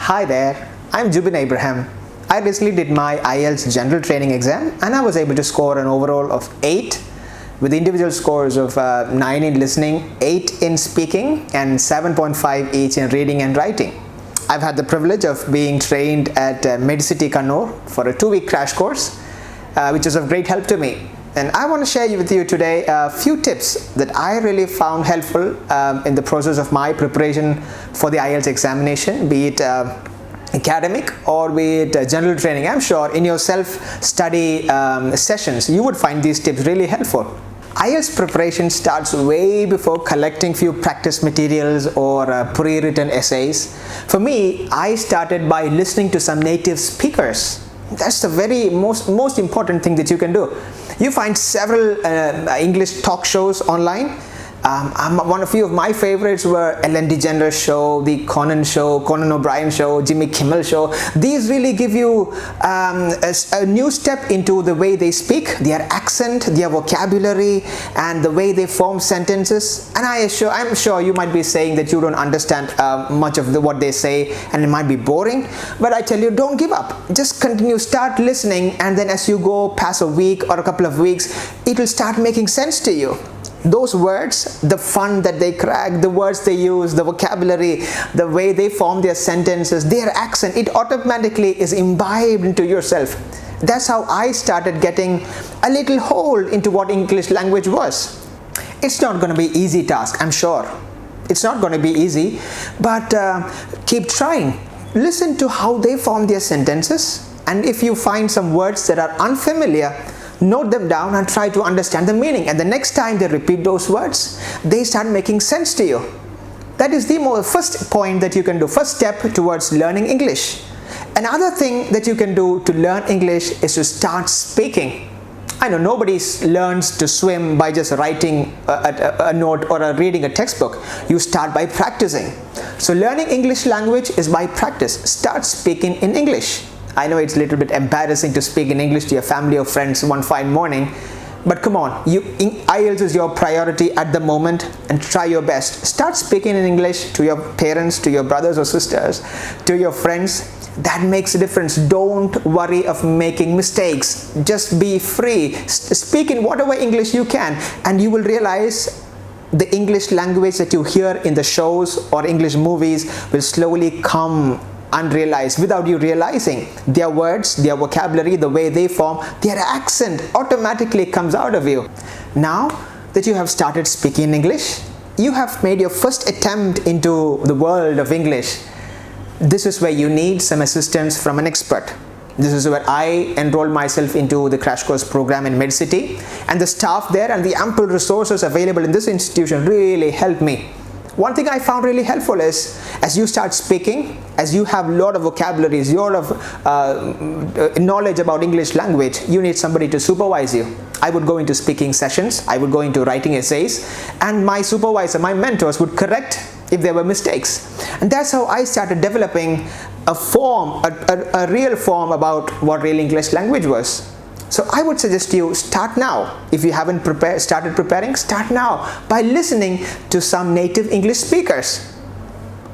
Hi there, I'm Jubin Abraham. I recently did my IELTS general training exam and I was able to score an overall of 8 with individual scores of 9 in listening, 8 in speaking and 7.5 each in reading and writing. I've had the privilege of being trained at MedCity Kannur for a 2-week crash course which is of great help to me. And I want to share with you today a few tips that I really found helpful in the process of my preparation for the IELTS examination, be it academic or be it general training. I'm sure in your self-study sessions, you would find these tips really helpful. IELTS preparation starts way before collecting few practice materials or pre-written essays. For me, I started by listening to some native speakers. That's the very most important thing that you can do. You find several English talk shows online. A few of my favorites were Ellen DeGeneres show, the Conan O'Brien show, Jimmy Kimmel show. These really give you a new step into the way they speak, their accent, their vocabulary, and the way they form sentences. And I'm sure you might be saying that you don't understand much of what they say and it might be boring. But I tell you, don't give up. Just continue, start listening, and then as you go past a week or a couple of weeks, it will start making sense to you. Those words, the fun that they crack, the words they use, the vocabulary, the way they form their sentences, their accent, it automatically is imbibed into yourself. That's how I started getting a little hold into what English language was. It's not going to be an easy task, I'm sure. It's not going to be easy, but keep trying. Listen to how they form their sentences, and if you find some words that are unfamiliar, note them down and try to understand the meaning, and the next time they repeat those words, they start making sense to you. That is the first point that you can do, first step towards learning English. Another thing that you can do to learn English is to start speaking. I know nobody learns to swim by just writing a note or reading a textbook. You start by practicing. So learning English language is by practice. Start speaking in English. I know it's a little bit embarrassing to speak in English to your family or friends one fine morning, but come on, IELTS is your priority at the moment, and try your best. Start speaking in English to your parents, to your brothers or sisters, to your friends. That makes a difference. Don't worry of making mistakes. Just be free. Speak in whatever English you can, and you will realize the English language that you hear in the shows or English movies will slowly come unrealized without you realizing. Their words, their vocabulary, the way they form, their accent automatically comes out of you. Now that you have started speaking English, you have made your first attempt into the world of English. This is where you need some assistance from an expert. This is where I enrolled myself into the crash course program in MedCity, and the staff there and the ample resources available in this institution really helped me. One thing I found really helpful is, as you start speaking, as you have a lot of vocabularies, a lot of knowledge about English language, you need somebody to supervise you. I would go into speaking sessions, I would go into writing essays, and my supervisor, my mentors would correct if there were mistakes. And that's how I started developing a real form about what real English language was. So I would suggest you start now. If you haven't started preparing, start now by listening to some native English speakers.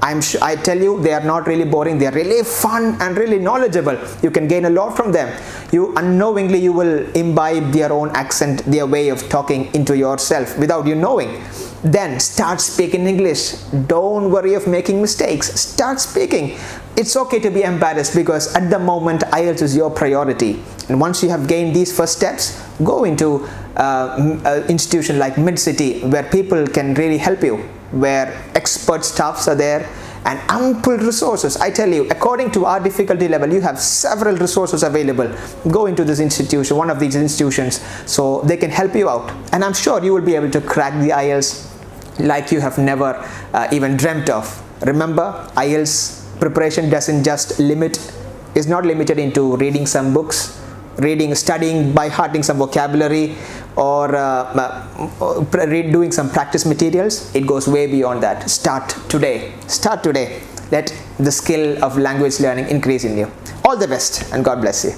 I tell you, they are not really boring. They are really fun and really knowledgeable. You can gain a lot from them. Unknowingly, you will imbibe their own accent, their way of talking into yourself without you knowing. Then start speaking English. Don't worry of making mistakes. Start speaking. It's okay to be embarrassed, because at the moment IELTS is your priority. And once you have gained these first steps, go into an institution like MedCity, where people can really help you, where expert staffs are there and ample resources. I tell you, according to our difficulty level, you have several resources available. Go into this institution, one of these institutions, so they can help you out. And I'm sure you will be able to crack the IELTS like you have never even dreamt of. Remember, IELTS preparation is not limited into reading some books, studying by hearting some vocabulary, or doing some practice materials. It goes way beyond that. Start today. Let the skill of language learning increase in you. All the best, and God bless you.